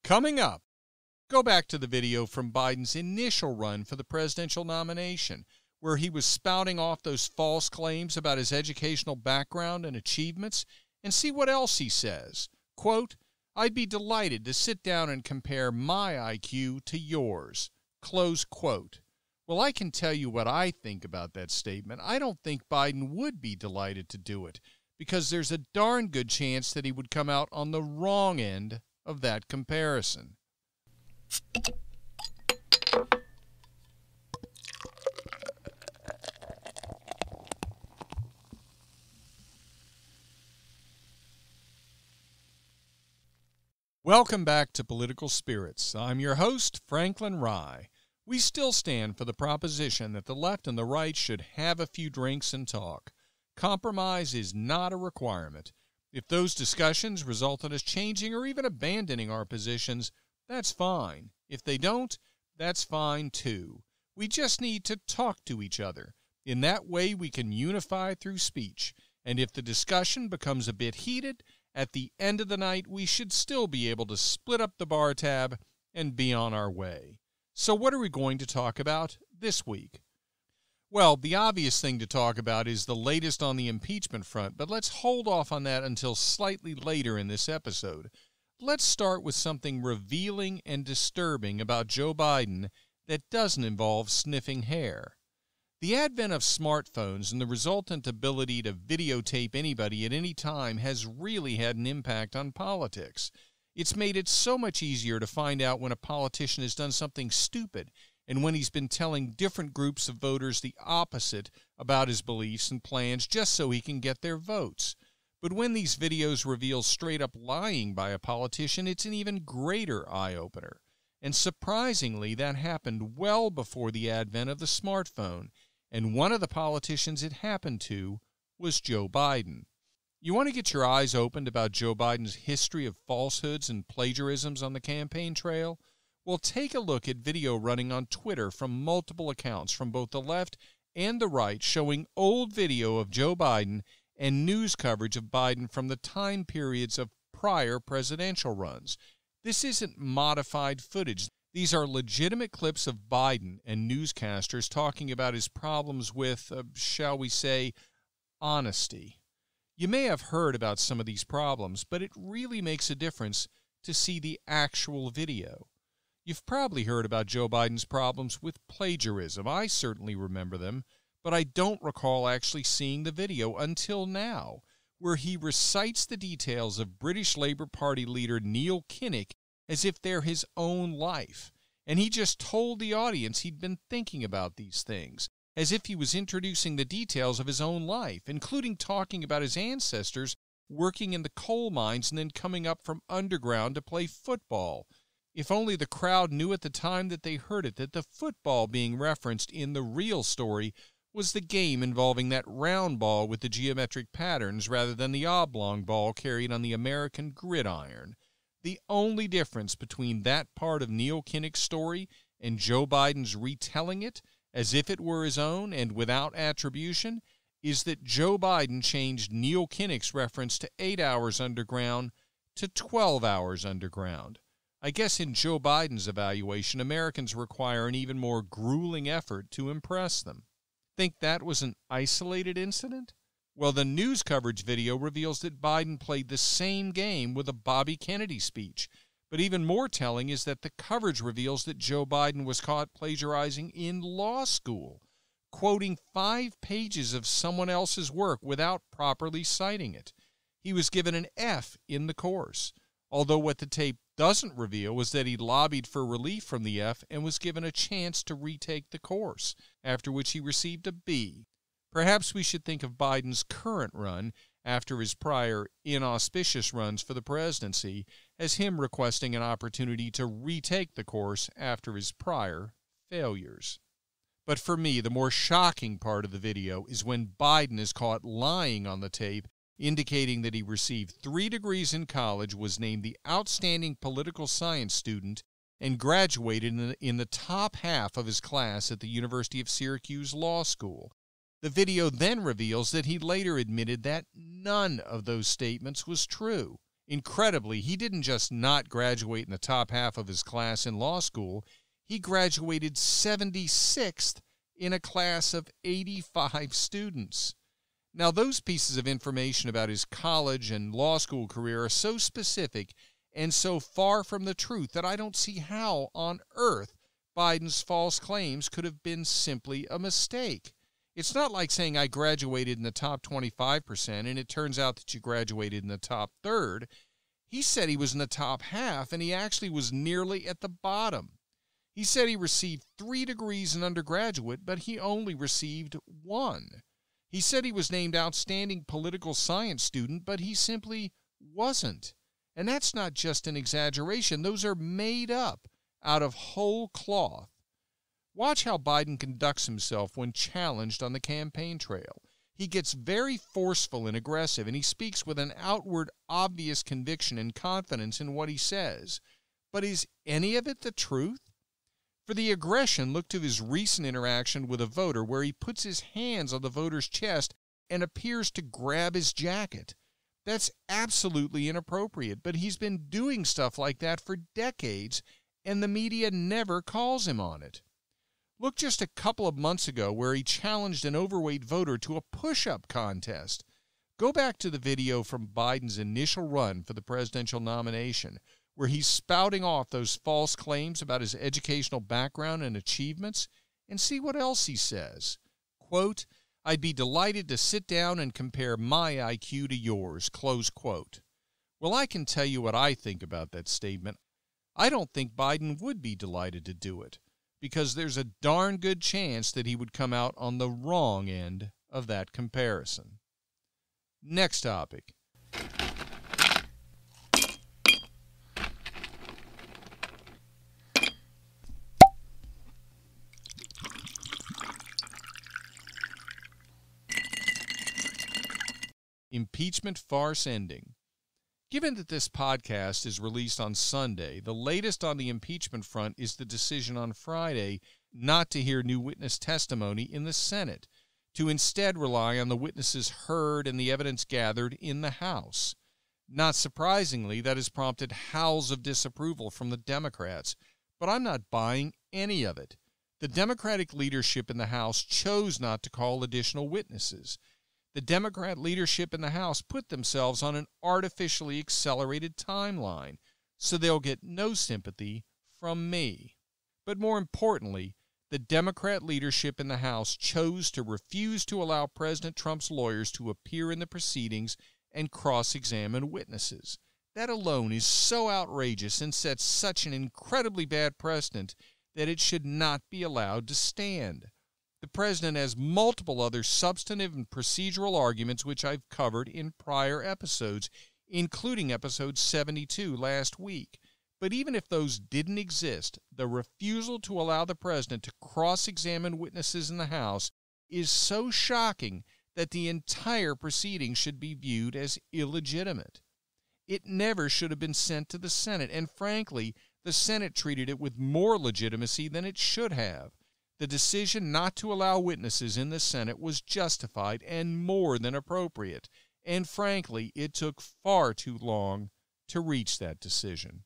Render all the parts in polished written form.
Coming up, go back to the video from Biden's initial run for the presidential nomination, where he was spouting off those false claims about his educational background and achievements, and see what else he says. Quote, "I'd be delighted to sit down and compare my IQ to yours." Close quote. Well, I can tell you what I think about that statement. I don't think Biden would be delighted to do it, because there's a darn good chance that he would come out on the wrong end of that comparison. Welcome back to Political Spirits. I'm your host, Franklin Rye. We still stand for the proposition that the left and the right should have a few drinks and talk. Compromise is not a requirement. If those discussions result in us changing or even abandoning our positions, that's fine. If they don't, that's fine too. We just need to talk to each other. In that way, we can unify through speech. And if the discussion becomes a bit heated, at the end of the night, we should still be able to split up the bar tab and be on our way. So what are we going to talk about this week? Well, the obvious thing to talk about is the latest on the impeachment front, but let's hold off on that until slightly later in this episode. Let's start with something revealing and disturbing about Joe Biden that doesn't involve sniffing hair. The advent of smartphones and the resultant ability to videotape anybody at any time has really had an impact on politics. It's made it so much easier to find out when a politician has done something stupid and when he's been telling different groups of voters the opposite about his beliefs and plans just so he can get their votes. But when these videos reveal straight-up lying by a politician, it's an even greater eye-opener. And surprisingly, that happened well before the advent of the smartphone, and one of the politicians it happened to was Joe Biden. You want to get your eyes opened about Joe Biden's history of falsehoods and plagiarisms on the campaign trail? Well, take a look at video running on Twitter from multiple accounts from both the left and the right showing old video of Joe Biden and news coverage of Biden from the time periods of prior presidential runs. This isn't modified footage. These are legitimate clips of Biden and newscasters talking about his problems with, shall we say, honesty. You may have heard about some of these problems, but it really makes a difference to see the actual video. You've probably heard about Joe Biden's problems with plagiarism. I certainly remember them, but I don't recall actually seeing the video until now, where he recites the details of British Labour Party leader Neil Kinnock as if they're his own life. And he just told the audience he'd been thinking about these things, as if he was introducing the details of his own life, including talking about his ancestors working in the coal mines and then coming up from underground to play football. If only the crowd knew at the time that they heard it that the football being referenced in the real story was the game involving that round ball with the geometric patterns rather than the oblong ball carried on the American gridiron. The only difference between that part of Neil Kinnock's story and Joe Biden's retelling it, as if it were his own and without attribution, is that Joe Biden changed Neil Kinnock's reference to 8 hours underground to 12 hours underground. I guess in Joe Biden's evaluation, Americans require an even more grueling effort to impress them. Think that was an isolated incident? Well, the news coverage video reveals that Biden played the same game with a Bobby Kennedy speech. But even more telling is that the coverage reveals that Joe Biden was caught plagiarizing in law school, quoting 5 pages of someone else's work without properly citing it. He was given an F in the course, although what the tape doesn't reveal was that he lobbied for relief from the F and was given a chance to retake the course, after which he received a B. Perhaps we should think of Biden's current run, after his prior inauspicious runs for the presidency, as him requesting an opportunity to retake the course after his prior failures. But for me, the more shocking part of the video is when Biden is caught lying on the tape, indicating that he received 3 degrees in college, was named the outstanding political science student, and graduated in the top half of his class at the University of Syracuse Law School. The video then reveals that he later admitted that none of those statements was true. Incredibly, he didn't just not graduate in the top half of his class in law school, he graduated 76th in a class of 85 students. Now, those pieces of information about his college and law school career are so specific and so far from the truth that I don't see how on earth Biden's false claims could have been simply a mistake. It's not like saying I graduated in the top 25% and it turns out that you graduated in the top third. He said he was in the top half, and he actually was nearly at the bottom. He said he received 3 degrees in undergraduate, but he only received 1. He said he was named Outstanding Political Science Student, but he simply wasn't. And that's not just an exaggeration. Those are made up out of whole cloth. Watch how Biden conducts himself when challenged on the campaign trail. He gets very forceful and aggressive, and he speaks with an outward, obvious conviction and confidence in what he says. But is any of it the truth? For the aggression, look to his recent interaction with a voter where he puts his hands on the voter's chest and appears to grab his jacket. That's absolutely inappropriate, but he's been doing stuff like that for decades, and the media never calls him on it. Look just a couple of months ago where he challenged an overweight voter to a push-up contest. Go back to the video from Biden's initial run for the presidential nomination, where he's spouting off those false claims about his educational background and achievements, and see what else he says. Quote, "I'd be delighted to sit down and compare my IQ to yours," close quote. Well, I can tell you what I think about that statement. I don't think Biden would be delighted to do it, because there's a darn good chance that he would come out on the wrong end of that comparison. Next topic. Impeachment farce ending. Given that this podcast is released on Sunday, the latest on the impeachment front is the decision on Friday not to hear new witness testimony in the Senate, to instead rely on the witnesses heard and the evidence gathered in the House. Not surprisingly, that has prompted howls of disapproval from the Democrats, but I'm not buying any of it. The Democratic leadership in the House chose not to call additional witnesses. The Democrat leadership in the House put themselves on an artificially accelerated timeline, so they'll get no sympathy from me. But more importantly, the Democrat leadership in the House chose to refuse to allow President Trump's lawyers to appear in the proceedings and cross-examine witnesses. That alone is so outrageous and sets such an incredibly bad precedent that it should not be allowed to stand. The president has multiple other substantive and procedural arguments which I've covered in prior episodes, including episode 72 last week. But even if those didn't exist, the refusal to allow the president to cross-examine witnesses in the House is so shocking that the entire proceeding should be viewed as illegitimate. It never should have been sent to the Senate, and frankly, the Senate treated it with more legitimacy than it should have. The decision not to allow witnesses in the Senate was justified and more than appropriate, and frankly, it took far too long to reach that decision.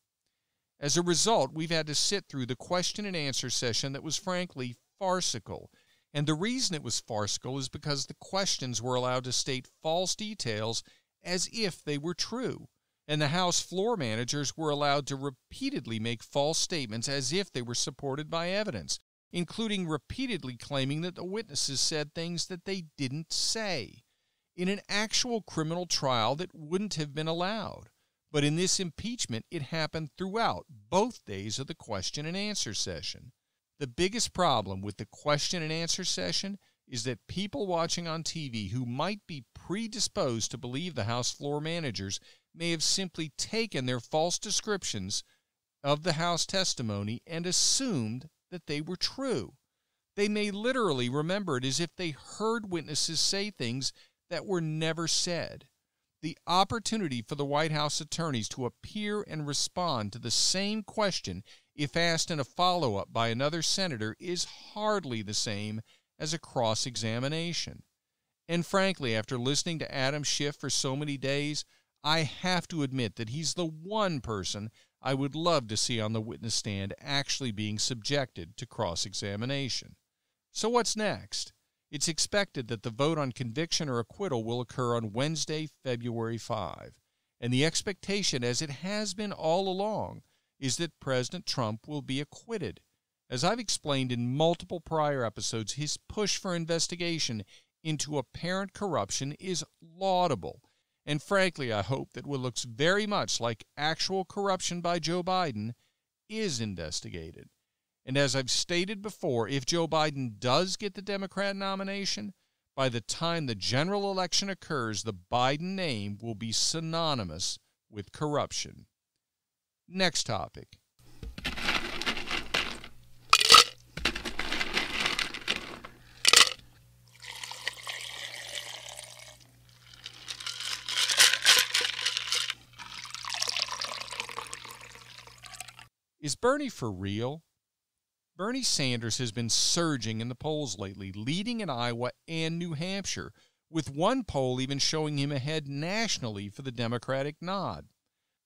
As a result, we've had to sit through the question and answer session that was frankly farcical, and the reason it was farcical is because the questions were allowed to state false details as if they were true, and the House floor managers were allowed to repeatedly make false statements as if they were supported by evidence, including repeatedly claiming that the witnesses said things that they didn't say, in an actual criminal trial that wouldn't have been allowed. But in this impeachment, it happened throughout both days of the question and answer session. The biggest problem with the question and answer session is that people watching on TV who might be predisposed to believe the House floor managers may have simply taken their false descriptions of the House testimony and assumed that they were true. They may literally remember it as if they heard witnesses say things that were never said. The opportunity for the White House attorneys to appear and respond to the same question if asked in a follow-up by another senator is hardly the same as a cross-examination. And frankly, after listening to Adam Schiff for so many days, I have to admit that he's the one person I would love to see on the witness stand actually being subjected to cross-examination. So what's next? It's expected that the vote on conviction or acquittal will occur on Wednesday, February 5. And the expectation, as it has been all along, is that President Trump will be acquitted. As I've explained in multiple prior episodes, his push for investigation into apparent corruption is laudable. And frankly, I hope that what looks very much like actual corruption by Joe Biden is investigated. And as I've stated before, if Joe Biden does get the Democrat nomination, by the time the general election occurs, the Biden name will be synonymous with corruption. Next topic. Is Bernie for real? Bernie Sanders has been surging in the polls lately, leading in Iowa and New Hampshire, with one poll even showing him ahead nationally for the Democratic nod.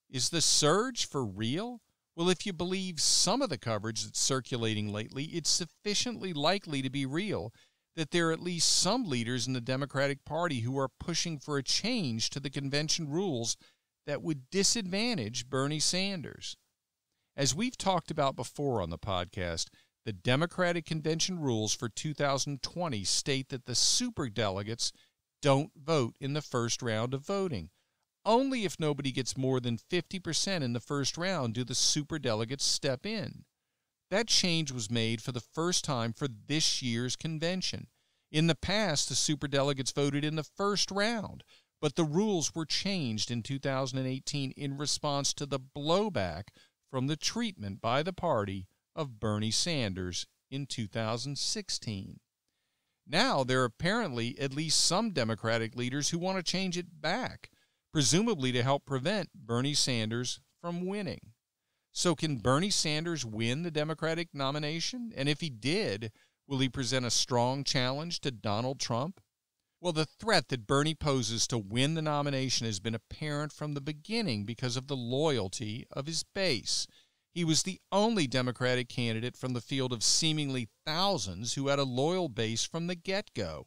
Is the surge for real? Well, if you believe some of the coverage that's circulating lately, it's sufficiently likely to be real that there are at least some leaders in the Democratic Party who are pushing for a change to the convention rules that would disadvantage Bernie Sanders. As we've talked about before on the podcast, the Democratic Convention rules for 2020 state that the superdelegates don't vote in the first round of voting. Only if nobody gets more than 50% in the first round do the superdelegates step in. That change was made for the first time for this year's convention. In the past, the superdelegates voted in the first round, but the rules were changed in 2018 in response to the blowback from the treatment by the party of Bernie Sanders in 2016. Now, there are apparently at least some Democratic leaders who want to change it back, presumably to help prevent Bernie Sanders from winning. So can Bernie Sanders win the Democratic nomination? And if he did, will he present a strong challenge to Donald Trump? Well, the threat that Bernie poses to win the nomination has been apparent from the beginning because of the loyalty of his base. He was the only Democratic candidate from the field of seemingly thousands who had a loyal base from the get-go.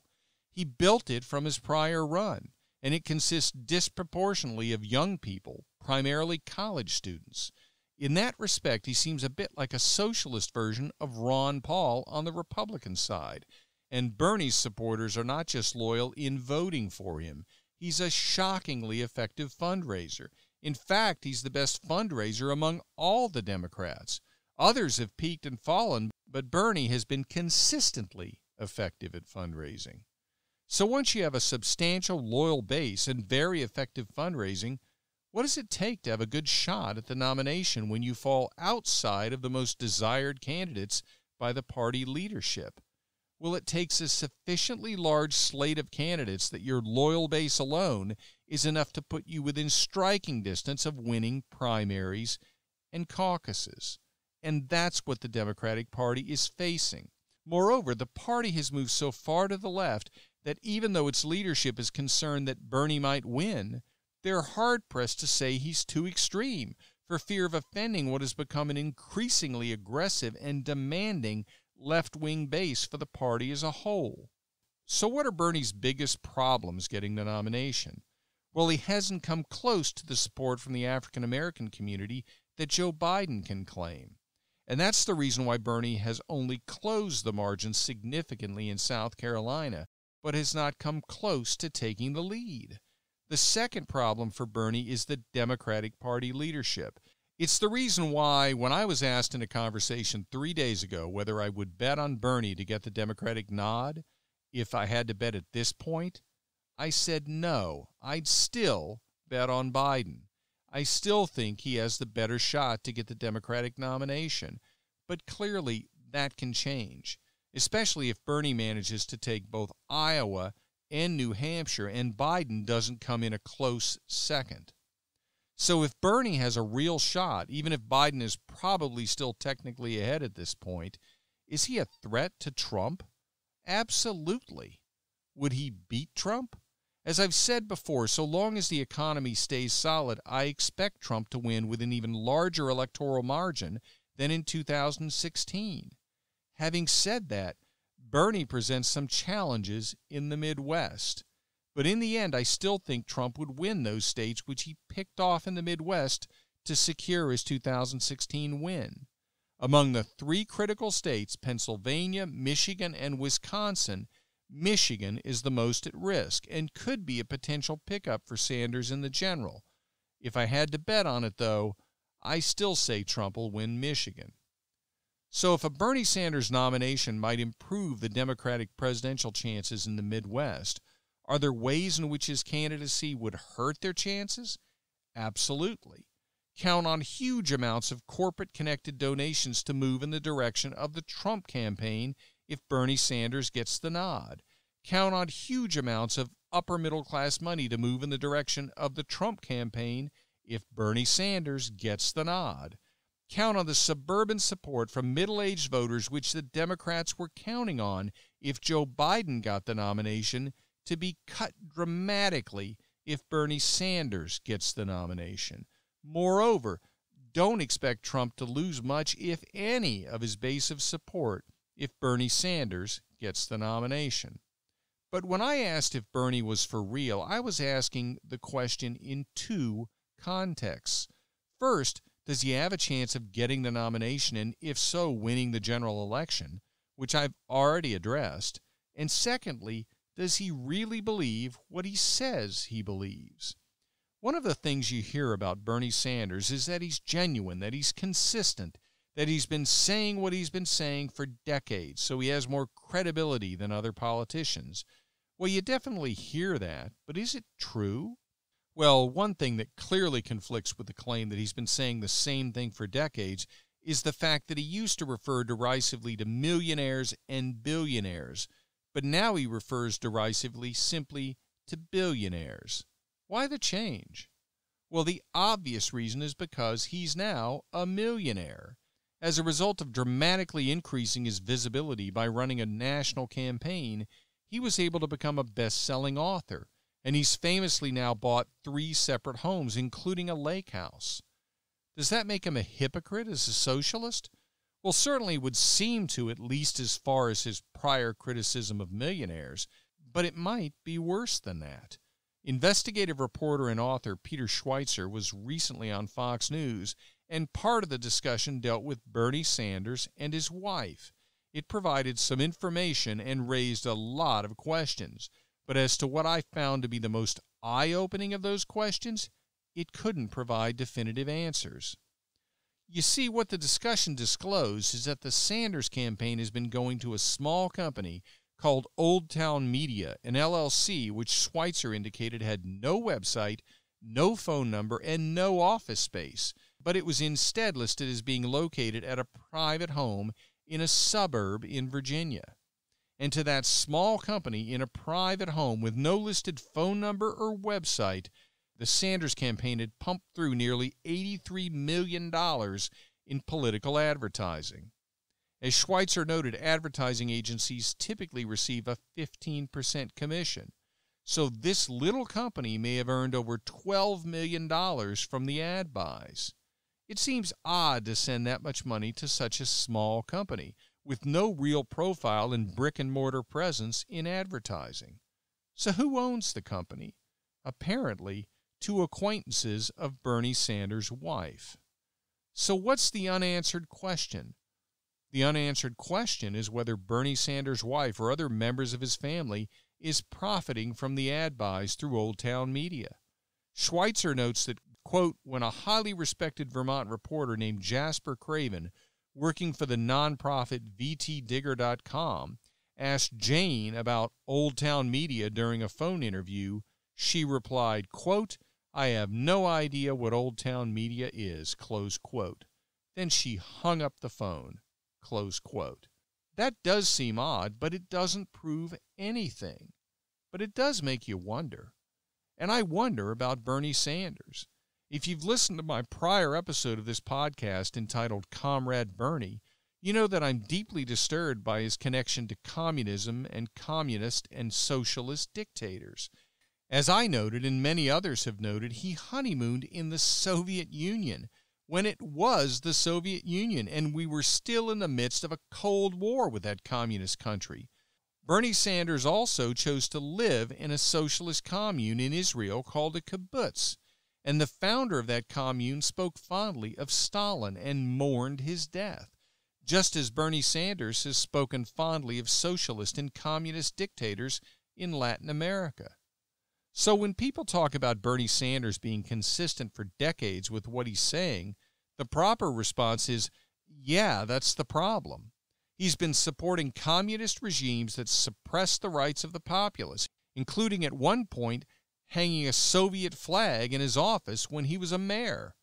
He built it from his prior run, and it consists disproportionately of young people, primarily college students. In that respect, he seems a bit like a socialist version of Ron Paul on the Republican side. And Bernie's supporters are not just loyal in voting for him. He's a shockingly effective fundraiser. In fact, he's the best fundraiser among all the Democrats. Others have peaked and fallen, but Bernie has been consistently effective at fundraising. So once you have a substantial loyal base and very effective fundraising, what does it take to have a good shot at the nomination when you fall outside of the most desired candidates by the party leadership? Well, it takes a sufficiently large slate of candidates that your loyal base alone is enough to put you within striking distance of winning primaries and caucuses. And that's what the Democratic Party is facing. Moreover, the party has moved so far to the left that even though its leadership is concerned that Bernie might win, they're hard-pressed to say he's too extreme for fear of offending what has become an increasingly aggressive and demanding left-wing base for the party as a whole. So what are Bernie's biggest problems getting the nomination? Well, he hasn't come close to the support from the African-American community that Joe Biden can claim. And that's the reason why Bernie has only closed the margin significantly in South Carolina, but has not come close to taking the lead. The second problem for Bernie is the Democratic Party leadership. It's the reason why, when I was asked in a conversation 3 days ago whether I would bet on Bernie to get the Democratic nod, if I had to bet at this point, I said no, I'd still bet on Biden. I still think he has the better shot to get the Democratic nomination, but clearly that can change, especially if Bernie manages to take both Iowa and New Hampshire and Biden doesn't come in a close second. So if Bernie has a real shot, even if Biden is probably still technically ahead at this point, is he a threat to Trump? Absolutely. Would he beat Trump? As I've said before, so long as the economy stays solid, I expect Trump to win with an even larger electoral margin than in 2016. Having said that, Bernie presents some challenges in the Midwest. But in the end, I still think Trump would win those states which he picked off in the Midwest to secure his 2016 win. Among the three critical states, Pennsylvania, Michigan, and Wisconsin, Michigan is the most at risk and could be a potential pickup for Sanders in the general. If I had to bet on it, though, I still say Trump will win Michigan. So if a Bernie Sanders nomination might improve the Democratic presidential chances in the Midwest, are there ways in which his candidacy would hurt their chances? Absolutely. Count on huge amounts of corporate-connected donations to move in the direction of the Trump campaign if Bernie Sanders gets the nod. Count on huge amounts of upper-middle-class money to move in the direction of the Trump campaign if Bernie Sanders gets the nod. Count on the suburban support from middle-aged voters which the Democrats were counting on if Joe Biden got the nomination to be cut dramatically if Bernie Sanders gets the nomination. Moreover, don't expect Trump to lose much, if any, of his base of support if Bernie Sanders gets the nomination. But when I asked if Bernie was for real, I was asking the question in two contexts. First, does he have a chance of getting the nomination, and if so, winning the general election, which I've already addressed? And secondly, does he really believe what he says he believes? One of the things you hear about Bernie Sanders is that he's genuine, that he's consistent, that he's been saying what he's been saying for decades, so he has more credibility than other politicians. Well, you definitely hear that, but is it true? Well, one thing that clearly conflicts with the claim that he's been saying the same thing for decades is the fact that he used to refer derisively to millionaires and billionaires, but now he refers derisively simply to billionaires. Why the change? Well, the obvious reason is because he's now a millionaire. As a result of dramatically increasing his visibility by running a national campaign, he was able to become a best-selling author, and he's famously now bought 3 separate homes, including a lake house. Does that make him a hypocrite as a socialist? Well, certainly would seem to, at least as far as his prior criticism of millionaires, but it might be worse than that. Investigative reporter and author Peter Schweitzer was recently on Fox News, and part of the discussion dealt with Bernie Sanders and his wife. It provided some information and raised a lot of questions, but as to what I found to be the most eye-opening of those questions, it couldn't provide definitive answers. You see, what the discussion disclosed is that the Sanders campaign has been going to a small company called Old Town Media, an LLC, which Schweitzer indicated had no website, no phone number, and no office space, but it was instead listed as being located at a private home in a suburb in Virginia. And to that small company in a private home with no listed phone number or website, the Sanders campaign had pumped through nearly $83 million in political advertising. As Schweitzer noted, advertising agencies typically receive a 15% commission, so this little company may have earned over $12 million from the ad buys. It seems odd to send that much money to such a small company, with no real profile and brick-and-mortar presence in advertising. So who owns the company? Apparently, 2 acquaintances of Bernie Sanders' wife. So what's the unanswered question? The unanswered question is whether Bernie Sanders' wife or other members of his family is profiting from the ad buys through Old Town Media. Schweitzer notes that, quote, when a highly respected Vermont reporter named Jasper Craven, working for the nonprofit VTdigger.com, asked Jane about Old Town Media during a phone interview, she replied, quote, I have no idea what Old Town Media is, close quote. Then she hung up the phone, close quote. That does seem odd, but it doesn't prove anything. But it does make you wonder. And I wonder about Bernie Sanders. If you've listened to my prior episode of this podcast entitled Comrade Bernie, you know that I'm deeply disturbed by his connection to communism and communist and socialist dictators. As I noted, and many others have noted, he honeymooned in the Soviet Union, when it was the Soviet Union, and we were still in the midst of a Cold War with that communist country. Bernie Sanders also chose to live in a socialist commune in Israel called a kibbutz, and the founder of that commune spoke fondly of Stalin and mourned his death, just as Bernie Sanders has spoken fondly of socialist and communist dictators in Latin America. So when people talk about Bernie Sanders being consistent for decades with what he's saying, the proper response is, yeah, that's the problem. He's been supporting communist regimes that suppress the rights of the populace, including at one point hanging a Soviet flag in his office when he was a mayor.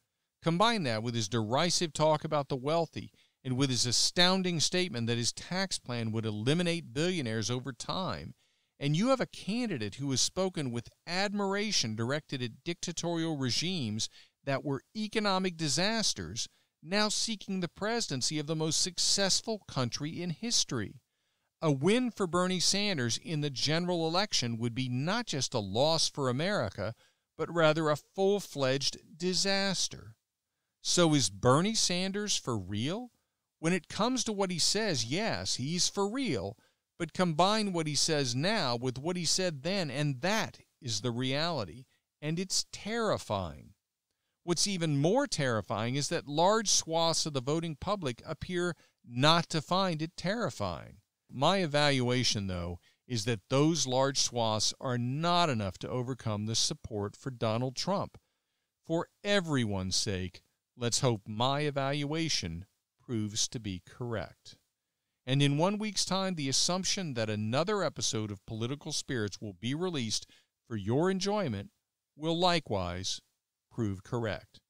Combine that with his derisive talk about the wealthy and with his astounding statement that his tax plan would eliminate billionaires over time, and you have a candidate who has spoken with admiration directed at dictatorial regimes that were economic disasters, now seeking the presidency of the most successful country in history. A win for Bernie Sanders in the general election would be not just a loss for America, but rather a full-fledged disaster. So is Bernie Sanders for real? When it comes to what he says, yes, he's for real, but combine what he says now with what he said then, and that is the reality, and it's terrifying. What's even more terrifying is that large swaths of the voting public appear not to find it terrifying. My evaluation, though, is that those large swaths are not enough to overcome the support for Donald Trump. For everyone's sake, let's hope my evaluation proves to be correct. And in 1 week's time, the assumption that another episode of Political Spirits will be released for your enjoyment will likewise prove correct.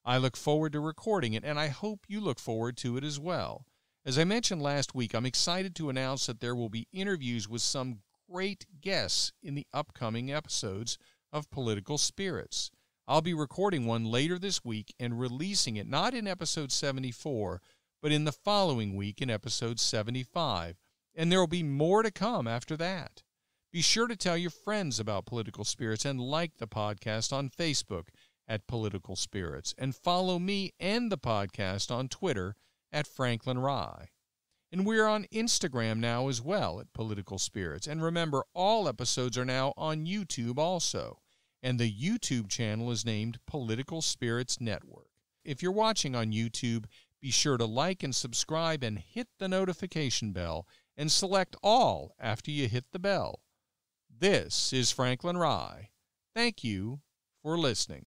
I look forward to recording it, and I hope you look forward to it as well. As I mentioned last week, I'm excited to announce that there will be interviews with some great guests in the upcoming episodes of Political Spirits. I'll be recording one later this week and releasing it not in episode 74, but in the following week in episode 75, and there will be more to come after that. Be sure to tell your friends about Political Spirits and like the podcast on Facebook at Political Spirits, and follow me and the podcast on Twitter at Franklin Rye. And we're on Instagram now as well at Political Spirits. And remember, all episodes are now on YouTube also, and the YouTube channel is named Political Spirits Network. If you're watching on YouTube, be sure to like and subscribe and hit the notification bell and select all after you hit the bell. This is Franklin Rye. Thank you for listening.